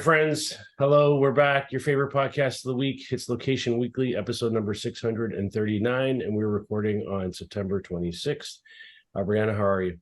friends. Hello, we're back. Your favorite podcast of the week. It's Location Weekly, episode number 639, and we're recording on September 26th. Brianna, how are you?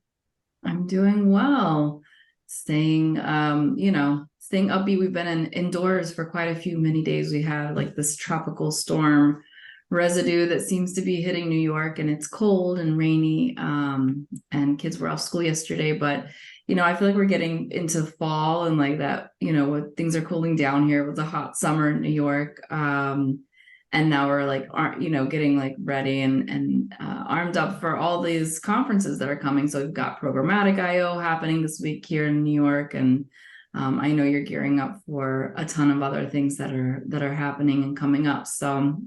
I'm doing well. Staying, staying upbeat. We've been indoors for quite a few many days. We had like this tropical storm residue that seems to be hitting New York, and it's cold and rainy. And kids were off school yesterday, but I feel like we're getting into fall and like that, when things are cooling down here. It was a hot summer in New York. And now we're like, getting like ready and armed up for all these conferences that are coming. So we've got Programmatic I/O happening this week here in New York, and I know you're gearing up for a ton of other things that are happening and coming up. So,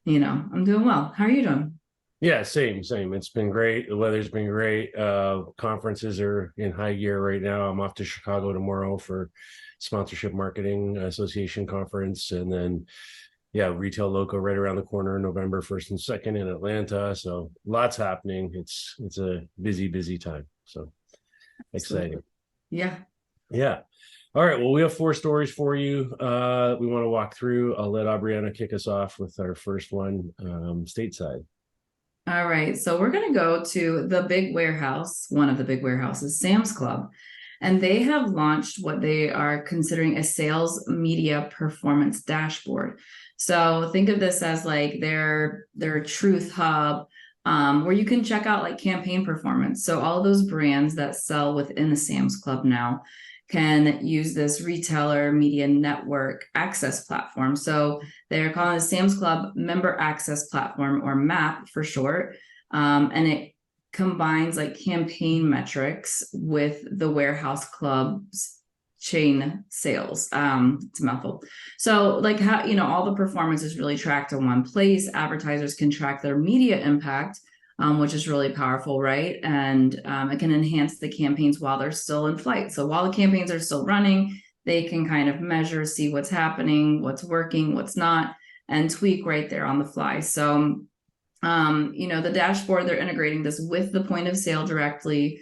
I'm doing well. How are you doing? Yeah, same. It's been great. The weather's been great. Conferences are in high gear right now. I'm off to Chicago tomorrow for Sponsorship Marketing Association conference, and then Retail Loco right around the corner, November 1st and 2nd in Atlanta. So lots happening. It's a busy time. So exciting. Yeah. Yeah. All right. Well, we have 4 stories for you. We want to walk through. I'll let Aubriana kick us off with our first one, stateside. All right. So we're going to go to the big warehouse, one of the big warehouses, Sam's Club. And they have launched what they are considering a sales media performance dashboard. So think of this as like their truth hub, where you can check out like campaign performance. So all those brands that sell within the Sam's Club now can use this retailer media network access platform. So they're calling it Sam's Club Member Access Platform, or MAP for short. And it combines like campaign metrics with the warehouse club's chain sales. It's a mouthful. So like how, all the performance is really tracked in one place. Advertisers can track their media impact, which is really powerful, right? And it can enhance the campaigns while they're still in flight. So while the campaigns are still running, they can kind of measure, see what's happening, what's working, what's not, and tweak right there on the fly. So, the dashboard, they're integrating this with the point of sale directly,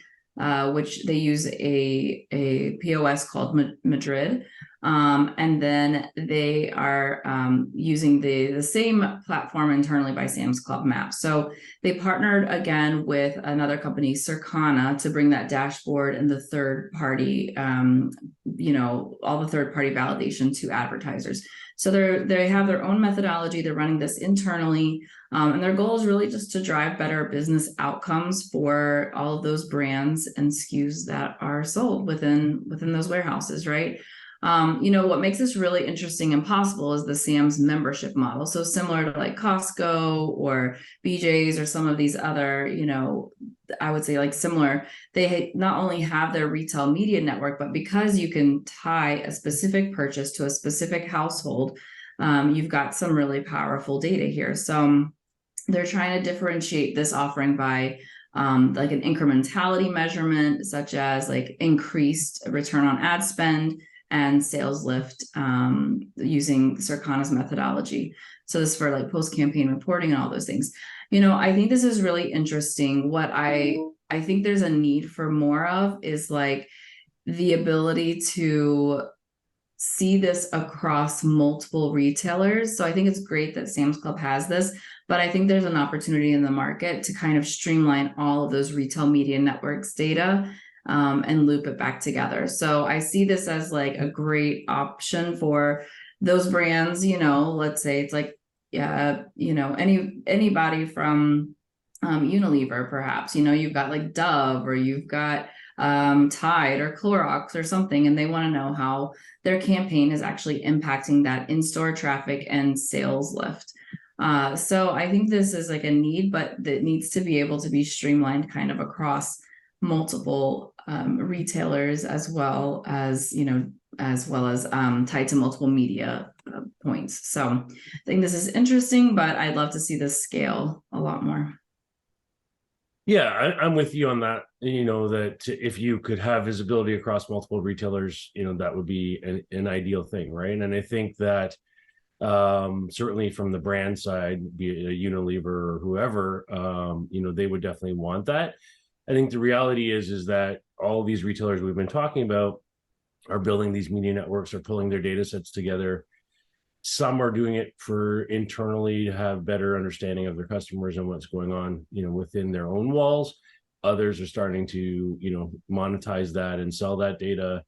which they use a POS called Madrid. And then they are using the same platform internally by Sam's Club Map. So they partnered again with another company, Circana, to bring that dashboard and the third party, all the third party validation to advertisers. So they have their own methodology. They're running this internally. And their goal is really just to drive better business outcomes for all of those brands and SKUs that are sold within those warehouses, right? What makes this really interesting and possible is the Sam's membership model. So similar to like Costco or BJ's or some of these other, I would say like similar, they not only have their retail media network, but because you can tie a specific purchase to a specific household, you've got some really powerful data here. So they're trying to differentiate this offering by like an incrementality measurement, such as like increased return on ad spend and sales lift, using Circana's methodology. So this is for like post-campaign reporting and all those things. I think this is really interesting. What I think there's a need for more of is like the ability to see this across multiple retailers. So I think it's great that Sam's Club has this, but I think there's an opportunity in the market to kind of streamline all of those retail media networks data, and loop it back together. So I see this as like a great option for those brands, let's say it's like, anybody from Unilever, perhaps, you've got like Dove, or you've got Tide or Clorox or something, and they want to know how their campaign is actually impacting that in-store traffic and sales lift. So I think this is like a need, but that needs to be able to be streamlined kind of across multiple retailers, as well as tied to multiple media points. So I think this is interesting, but I'd love to see this scale a lot more. Yeah, I'm with you on that. That if you could have visibility across multiple retailers, that would be an ideal thing, right? And I think that certainly from the brand side, be it a Unilever or whoever, they would definitely want that. I think the reality is that all these retailers we've been talking about are building these media networks, are pulling their data sets together. Some are doing it for internally to have better understanding of their customers and what's going on, within their own walls. Others are starting to, monetize that and sell that data,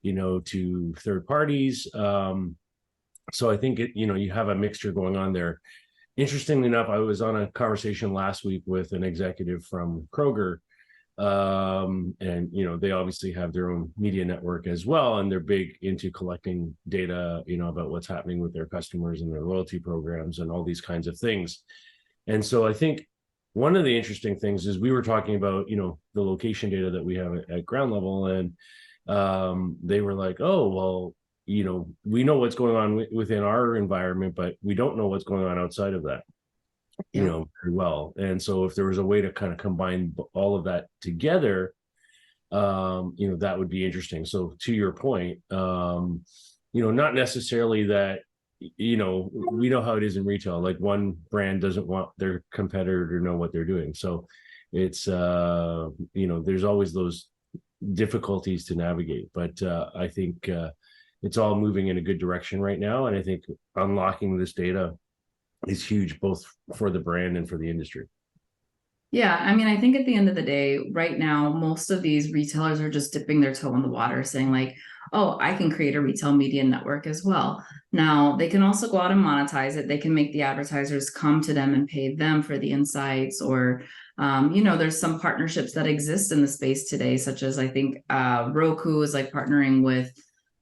to third parties. So I think you have a mixture going on there. Interestingly enough, I was on a conversation last week with an executive from Kroger, and they obviously have their own media network as well, and they're big into collecting data, about what's happening with their customers and their loyalty programs and all these kinds of things. And so I think one of the interesting things is we were talking about, the location data that we have at ground level, and they were like, oh, well, we know what's going on within our environment, but we don't know what's going on outside of that, very well. And so if there was a way to kind of combine all of that together, that would be interesting. So to your point, not necessarily that, we know how it is in retail. Like one brand doesn't want their competitor to know what they're doing. So it's, there's always those difficulties to navigate, but I think it's all moving in a good direction right now. And I think unlocking this data is huge, both for the brand and for the industry. Yeah, I mean, I think at the end of the day, right now, most of these retailers are just dipping their toe in the water, saying like, oh, I can create a retail media network as well. Now, they can also go out and monetize it. They can make the advertisers come to them and pay them for the insights, or, there's some partnerships that exist in the space today, such as I think Roku is like partnering with,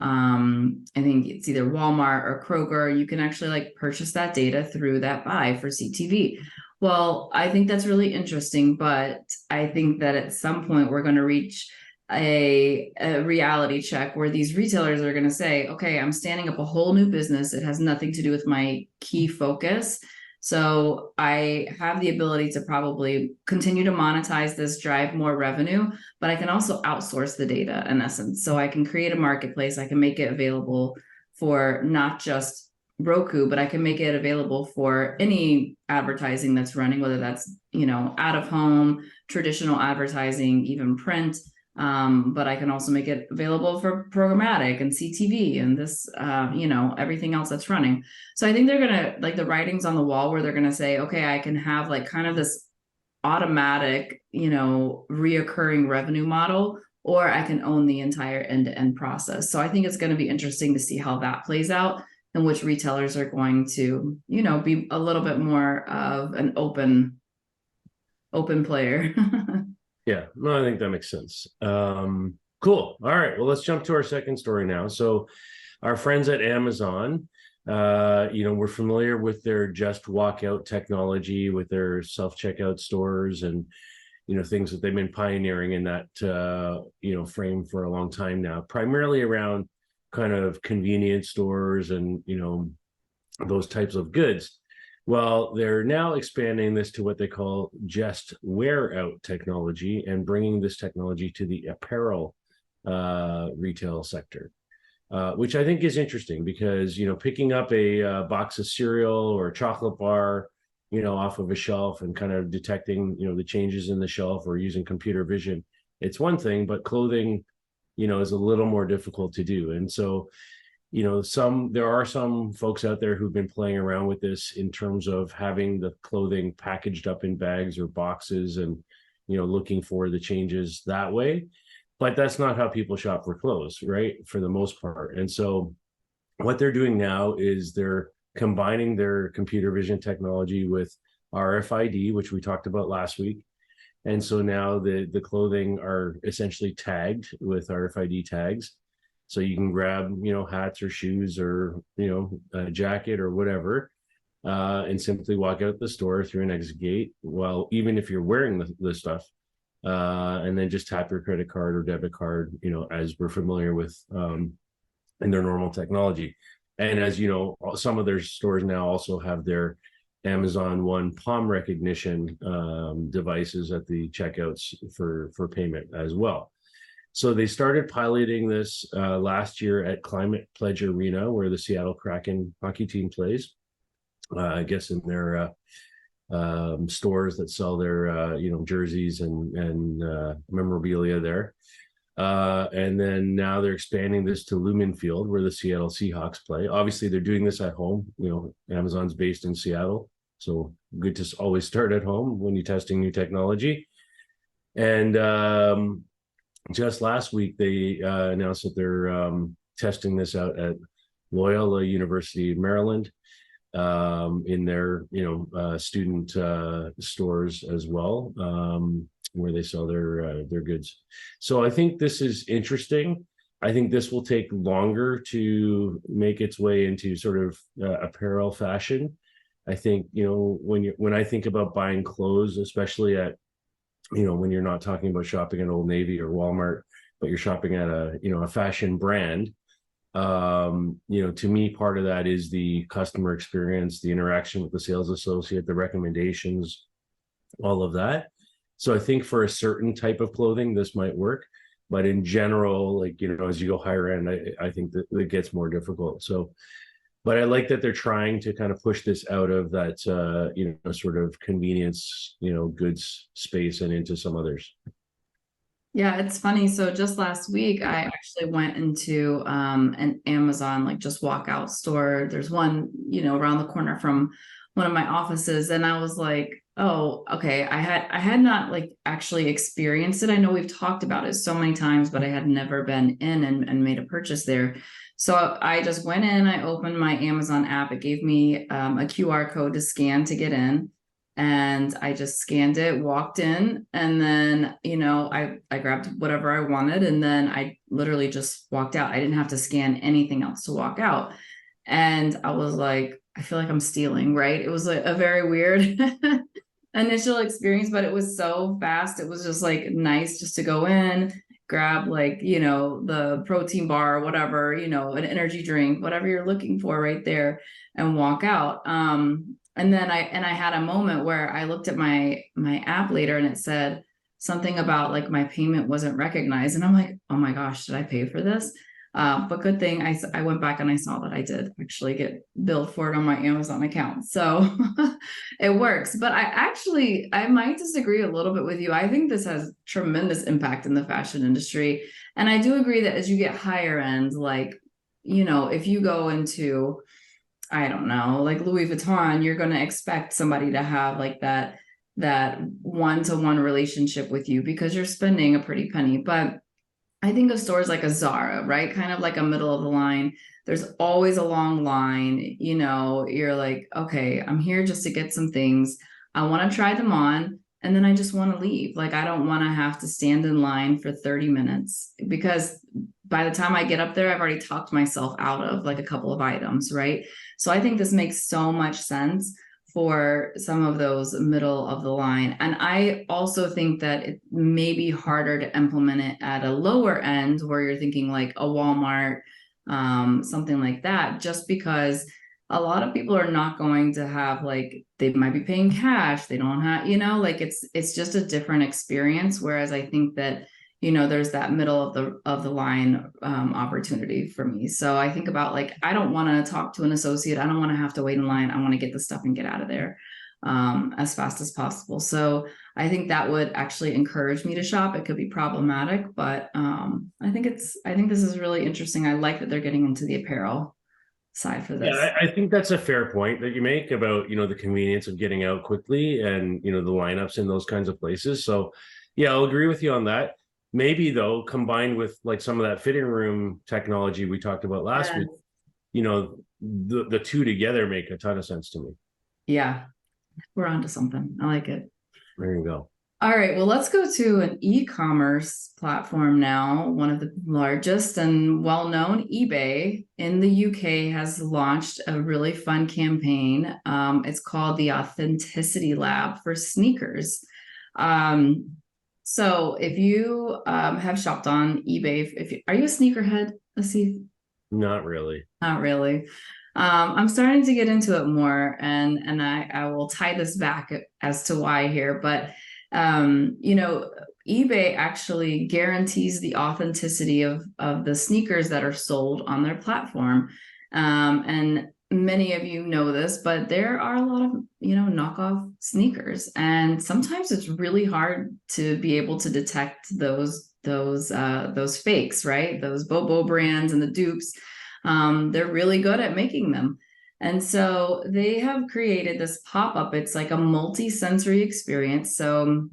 I think it's either Walmart or Kroger. You can actually like purchase that data through that buy for CTV. Well, I think that's really interesting, but I think that at some point we're going to reach a reality check where these retailers are going to say, okay, I'm standing up a whole new business. It has nothing to do with my key focus. So I have the ability to probably continue to monetize this, drive more revenue, but I can also outsource the data in essence. So I can create a marketplace. I can make it available for not just Roku, but I can make it available for any advertising that's running, whether that's, out of home, traditional advertising, even print. But I can also make it available for programmatic and CTV and this, everything else that's running. So I think they're going to, like, the writing's on the wall where they're going to say, okay, I can have like kind of this automatic, reoccurring revenue model, or I can own the entire end-to-end process. So I think it's going to be interesting to see how that plays out, and which retailers are going to, be a little bit more of an open player. Yeah, no, I think that makes sense. Cool. All right, well, let's jump to our second story now. So our friends at Amazon, we're familiar with their Just Walk Out technology, with their self-checkout stores and, things that they've been pioneering in that, frame for a long time now, primarily around kind of convenience stores and, those types of goods. Well, they're now expanding this to what they call Just Wear Out technology and bringing this technology to the apparel retail sector, which I think is interesting because, picking up a box of cereal or a chocolate bar, off of a shelf and kind of detecting, the changes in the shelf or using computer vision, it's one thing, but clothing, is a little more difficult to do. And so, there are some folks out there who've been playing around with this in terms of having the clothing packaged up in bags or boxes and, looking for the changes that way. But that's not how people shop for clothes, right? For the most part. And so what they're doing now is they're combining their computer vision technology with RFID, which we talked about last week. And so now the clothing are essentially tagged with RFID tags. So you can grab, hats or shoes or, a jacket or whatever, and simply walk out the store through an exit gate. Well, even if you're wearing the stuff, and then just tap your credit card or debit card, as we're familiar with in their normal technology. And as you know, some of their stores now also have their Amazon One palm recognition devices at the checkouts for payment as well. So they started piloting this last year at Climate Pledge Arena, where the Seattle Kraken hockey team plays. I guess in their stores that sell their jerseys and memorabilia there. And then now they're expanding this to Lumen Field, where the Seattle Seahawks play. Obviously, they're doing this at home. Amazon's based in Seattle, so good to always start at home when you're testing new technology. And just last week, they announced that they're testing this out at Loyola University of Maryland, in their student stores as well, where they sell their goods. So I think this is interesting. I think this will take longer to make its way into sort of apparel fashion. I think when I think about buying clothes, especially at when you're not talking about shopping at Old Navy or Walmart, but you're shopping at a fashion brand. To me, part of that is the customer experience, the interaction with the sales associate, the recommendations, all of that. So I think for a certain type of clothing, this might work. But in general, as you go higher end, I think that it gets more difficult. So, but I like that they're trying to kind of push this out of that, sort of convenience, goods space and into some others. Yeah, it's funny. So just last week, I actually went into an Amazon, like just walkout store. There's one, around the corner from one of my offices. And I was like, oh, okay. I had not like actually experienced it. I know we've talked about it so many times, but I had never been in and made a purchase there. So I just went in, I opened my Amazon app. It gave me a QR code to scan to get in. And I just scanned it, walked in, and then, I grabbed whatever I wanted, and then I literally just walked out. I didn't have to scan anything else to walk out. And I was like, I feel like I'm stealing, right? It was a very weird initial experience, but it was so fast. It was just like nice just to go in, grab the protein bar or whatever, an energy drink, whatever you're looking for right there, and walk out. And then I had a moment where I looked at my app later and it said something about like my payment wasn't recognized. And I'm like, oh my gosh, did I pay for this? But good thing I went back and I saw that I did actually get billed for it on my Amazon account. So it works. But I might disagree a little bit with you. I think this has tremendous impact in the fashion industry. And I do agree that as you get higher end, if you go into, I don't know, like Louis Vuitton, you're going to expect somebody to have like that one-to-one relationship with you because you're spending a pretty penny. But I think of stores like a Zara, right? Kind of like a middle of the line. There's always a long line. You're like, okay, I'm here just to get some things. I want to try them on. And then I just want to leave. Like, I don't want to have to stand in line for 30 minutes because by the time I get up there, I've already talked myself out of like a couple of items, right? So I think this makes so much sense for some of those middle of the line. And I also think that it may be harder to implement it at a lower end where you're thinking like a Walmart, something like that, just because a lot of people are not going to have they might be paying cash. They don't have, it's just a different experience. Whereas I think that, there's that middle of the line opportunity for me. So I think about I don't want to talk to an associate. I don't want to have to wait in line. I want to get the stuff and get out of there as fast as possible. So I think that would actually encourage me to shop. It could be problematic, but I think this is really interesting. I like that they're getting into the apparel side for this. Yeah, I think that's a fair point that you make about, the convenience of getting out quickly and, the lineups in those kinds of places. So yeah, I'll agree with you on that. Maybe though, combined with some of that fitting room technology we talked about last week, the two together make a ton of sense to me. Yeah, we're onto something. I like it. There you go. All right, well, let's go to an e-commerce platform now. One of the largest and well-known, eBay in the UK, has launched a really fun campaign. It's called the Authenticity Lab for sneakers. So if you have shopped on eBay, are you a sneakerhead, Asif? Not really. Not really. I'm starting to get into it more, and I will tie this back as to why here, but eBay actually guarantees the authenticity of the sneakers that are sold on their platform. And many of you know this, but there are a lot of, knockoff sneakers. And sometimes it's really hard to be able to detect those those fakes, right? Those Bobo brands and the dupes. They're really good at making them. And so they have created this pop-up. It's like a multi-sensory experience. So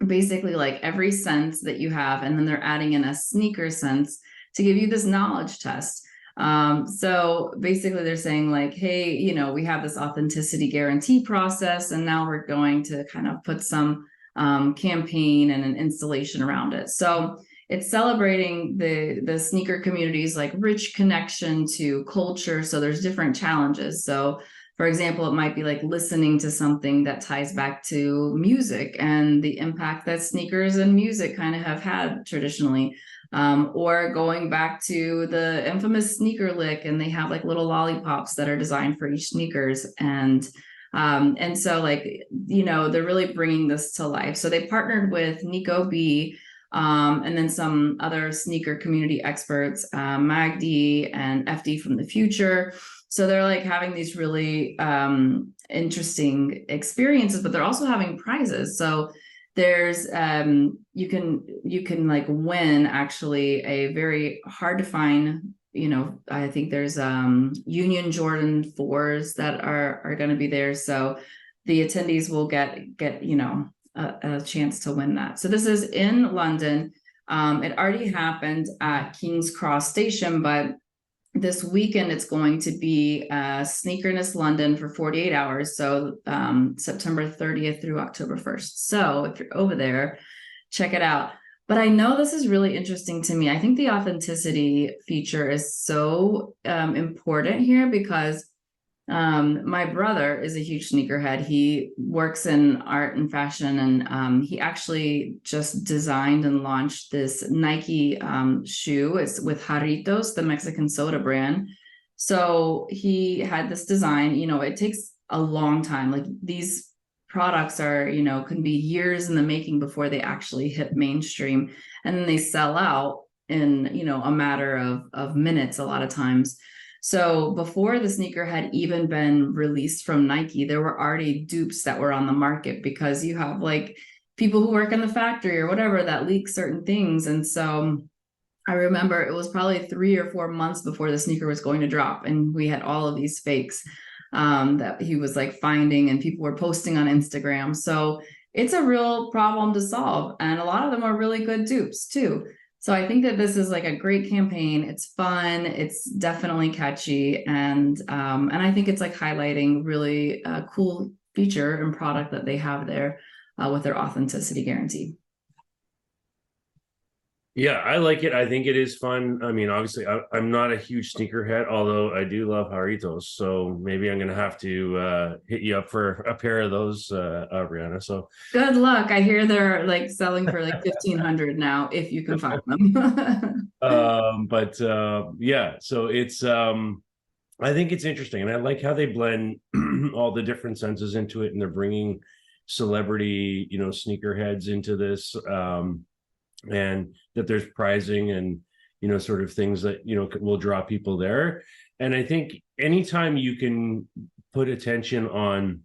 basically like every sense that you have, and then they're adding in a sneaker sense to give you this knowledge test. So basically they're saying like, hey, you know, we have this authenticity guarantee process, and now we're going to kind of put some campaign and an installation around it. So it's celebrating the sneaker community's like rich connection to culture. So there's different challenges. So for example, it might be like listening to something that ties back to music and the impact that sneakers and music kind of have had traditionally. Or going back to the infamous sneaker lick, and they have like little lollipops that are designed for each sneakers. And so like, you know, they're really bringing this to life. So they partnered with Nico B, and then some other sneaker community experts, Magdi and FD from the future. So they're like having these really interesting experiences, but they're also having prizes. So there's you can like win actually a very hard to find, you know, I think there's Union Jordan 4s that are going to be there. So the attendees will get you know, a chance to win that. So this is in London. It already happened at King's Cross Station, but this weekend it's going to be Sneakerness London for 48 hours. So September 30th through October 1st. So if you're over there, check it out. But I know this is really interesting to me. I think the authenticity feature is so important here because my brother is a huge sneakerhead. He works in art and fashion, and he actually just designed and launched this Nike shoe. It's with Jarritos, the Mexican soda brand. So he had this design. You know, it takes a long time. Like these products are, you know, can be years in the making before they actually hit mainstream, and then they sell out in, you know, a matter of minutes a lot of times. So before the sneaker had even been released from Nike, there were already dupes that were on the market because you have like people who work in the factory or whatever that leak certain things. And so I remember it was probably 3 or 4 months before the sneaker was going to drop, and we had all of these fakes that he was like finding, and people were posting on Instagram. So it's a real problem to solve, and a lot of them are really good dupes too. So I think that this is like a great campaign. It's fun. It's definitely catchy, and I think it's like highlighting really a cool feature and product that they have there with their authenticity guarantee. Yeah, I like it. I think it is fun. I mean, obviously, I'm not a huge sneakerhead, although I do love Jarritos. So maybe I'm going to have to hit you up for a pair of those, Brianna. So good luck. I hear they're like selling for like 1,500 now, if you can find them. Yeah, so it's I think it's interesting, and I like how they blend all the different senses into it, and they're bringing celebrity, you know, sneakerheads into this. And that there's pricing and, you know, sort of things that, you know, will draw people there. And I think anytime you can put attention on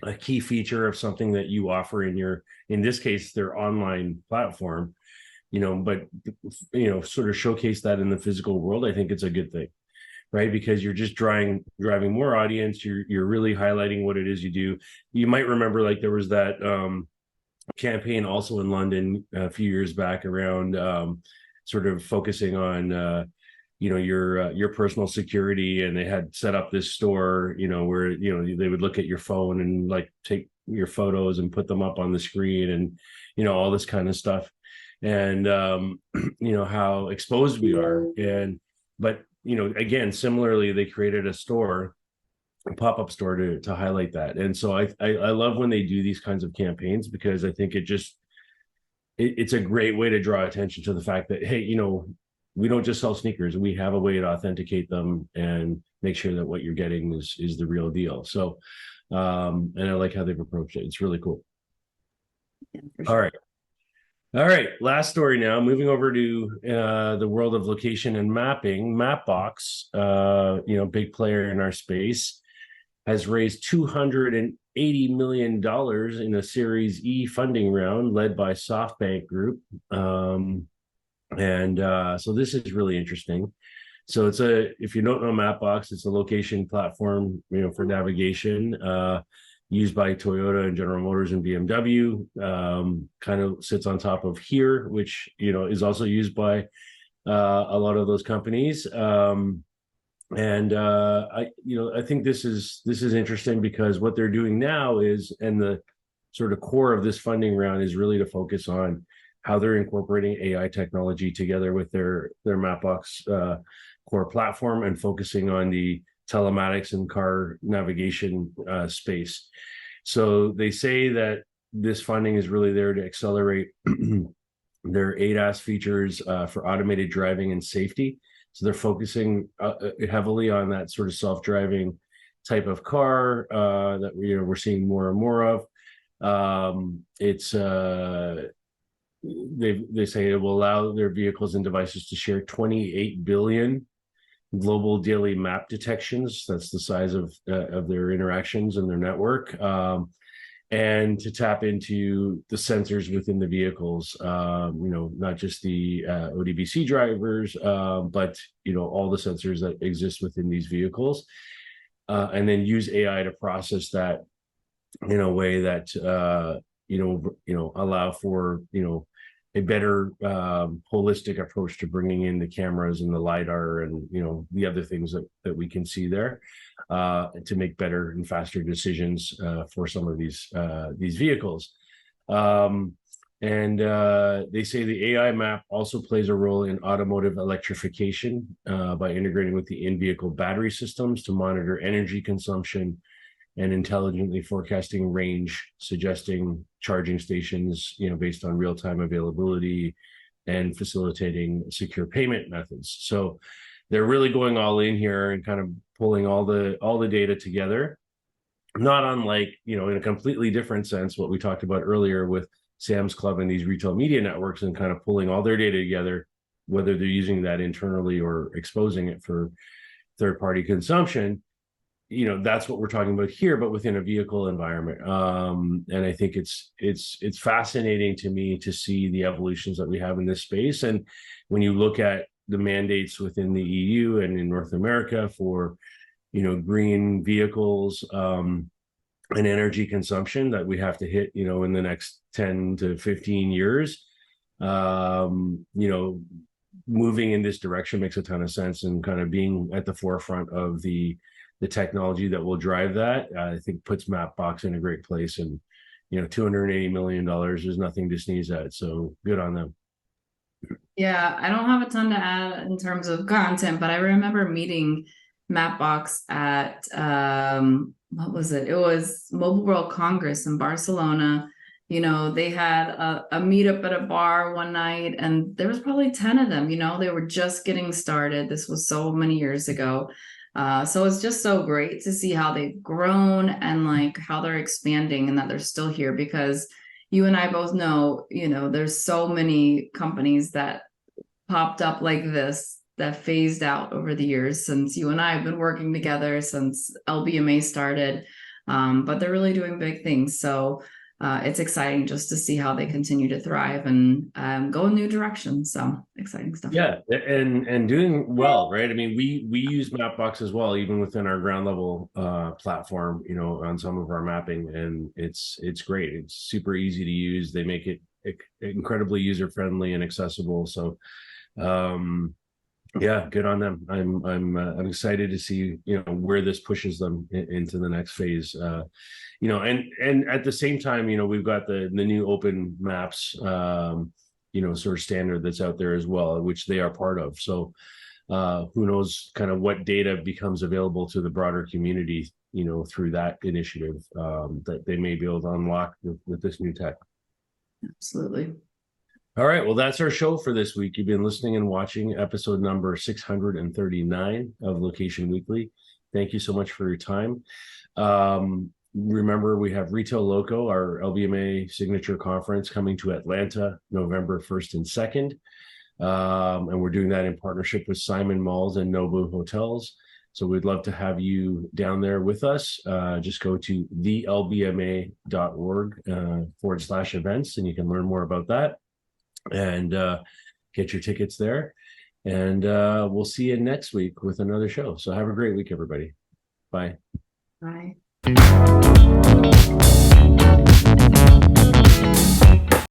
a key feature of something that you offer in this case, their online platform, you know, but, you know, sort of showcase that in the physical world, I think it's a good thing, right? Because you're just driving more audience. You're really highlighting what it is you do. You might remember like there was that, campaign also in London a few years back around sort of focusing on you know, your personal security, and they had set up this store, you know, where, you know, they would look at your phone and like take your photos and put them up on the screen, and, you know, all this kind of stuff, and you know, how exposed we are. But you know, again, similarly, they created a pop-up store to highlight that. And so I love when they do these kinds of campaigns, because I think it's a great way to draw attention to the fact that, hey, you know, we don't just sell sneakers, we have a way to authenticate them and make sure that what you're getting is the real deal. So and I like how they've approached it. It's really cool. Yeah, for sure. All right, last story now, moving over to the world of location and mapping. Mapbox, you know, big player in our space, has raised $280 million in a Series E funding round led by SoftBank Group. And so this is really interesting. So if you don't know Mapbox, it's a location platform, for navigation, used by Toyota and General Motors and BMW. Kind of sits on top of Here, which is also used by a lot of those companies. And I think this is interesting because what they're doing now is, and the sort of core of this funding round is really to focus on how they're incorporating AI technology together with their Mapbox core platform, and focusing on the telematics and car navigation space. So they say that this funding is really there to accelerate their ADAS features for automated driving and safety. So they're focusing heavily on that sort of self-driving type of car that we're seeing more and more of. They say it will allow their vehicles and devices to share 28 billion global daily map detections. That's the size of their interactions and their network. And to tap into the sensors within the vehicles, not just the ODBC drivers, but all the sensors that exist within these vehicles, and then use AI to process that in a way that allow for a better holistic approach to bringing in the cameras and the LiDAR and the other things that we can see there, to make better and faster decisions for some of these vehicles. And they say the AI map also plays a role in automotive electrification by integrating with the in-vehicle battery systems to monitor energy consumption and intelligently forecasting range, suggesting charging stations, based on real-time availability, and facilitating secure payment methods. So they're really going all in here and kind of pulling all the data together, not unlike, in a completely different sense, what we talked about earlier with Sam's Club and these retail media networks, and kind of pulling all their data together, whether they're using that internally or exposing it for third-party consumption. That's what we're talking about here, but within a vehicle environment. And I think it's fascinating to me to see the evolutions that we have in this space. And when you look at the mandates within the EU and in North America for, green vehicles, and energy consumption that we have to hit, in the next 10 to 15 years, moving in this direction makes a ton of sense, and kind of being at the forefront of the technology that will drive that, I think puts Mapbox in a great place. And $280 million is nothing to sneeze at, so good on them. Yeah, I don't have a ton to add in terms of content, but I remember meeting Mapbox at what was it? It was Mobile World Congress in Barcelona. They had a meetup at a bar one night, and there was probably 10 of them. They were just getting started. This was so many years ago. So it's just so great to see how they've grown and like how they're expanding, and that they're still here, because you and I both know, there's so many companies that popped up like this that phased out over the years since you and I have been working together since LBMA started. But they're really doing big things. So it's exciting just to see how they continue to thrive and go in new directions. So exciting stuff. Yeah, and doing well, right? I mean, we use Mapbox as well, even within our ground level platform, on some of our mapping, and it's great. It's super easy to use. They make it incredibly user friendly and accessible. So, yeah, good on them. I'm excited to see where this pushes them into the next phase. And at the same time, we've got the new Open Maps sort of standard that's out there as well, which they are part of. So who knows kind of what data becomes available to the broader community, through that initiative, that they may be able to unlock with this new tech. Absolutely. All right. Well, that's our show for this week. You've been listening and watching episode number 639 of Location Weekly. Thank you so much for your time. Remember, we have Retail Loco, our LBMA signature conference, coming to Atlanta, November 1st and 2nd. And we're doing that in partnership with Simon Malls and Nobu Hotels. So we'd love to have you down there with us. Just go to thelbma.org /events, and you can learn more about that. And get your tickets there. And we'll see you next week with another show. So have a great week, everybody. Bye. Bye.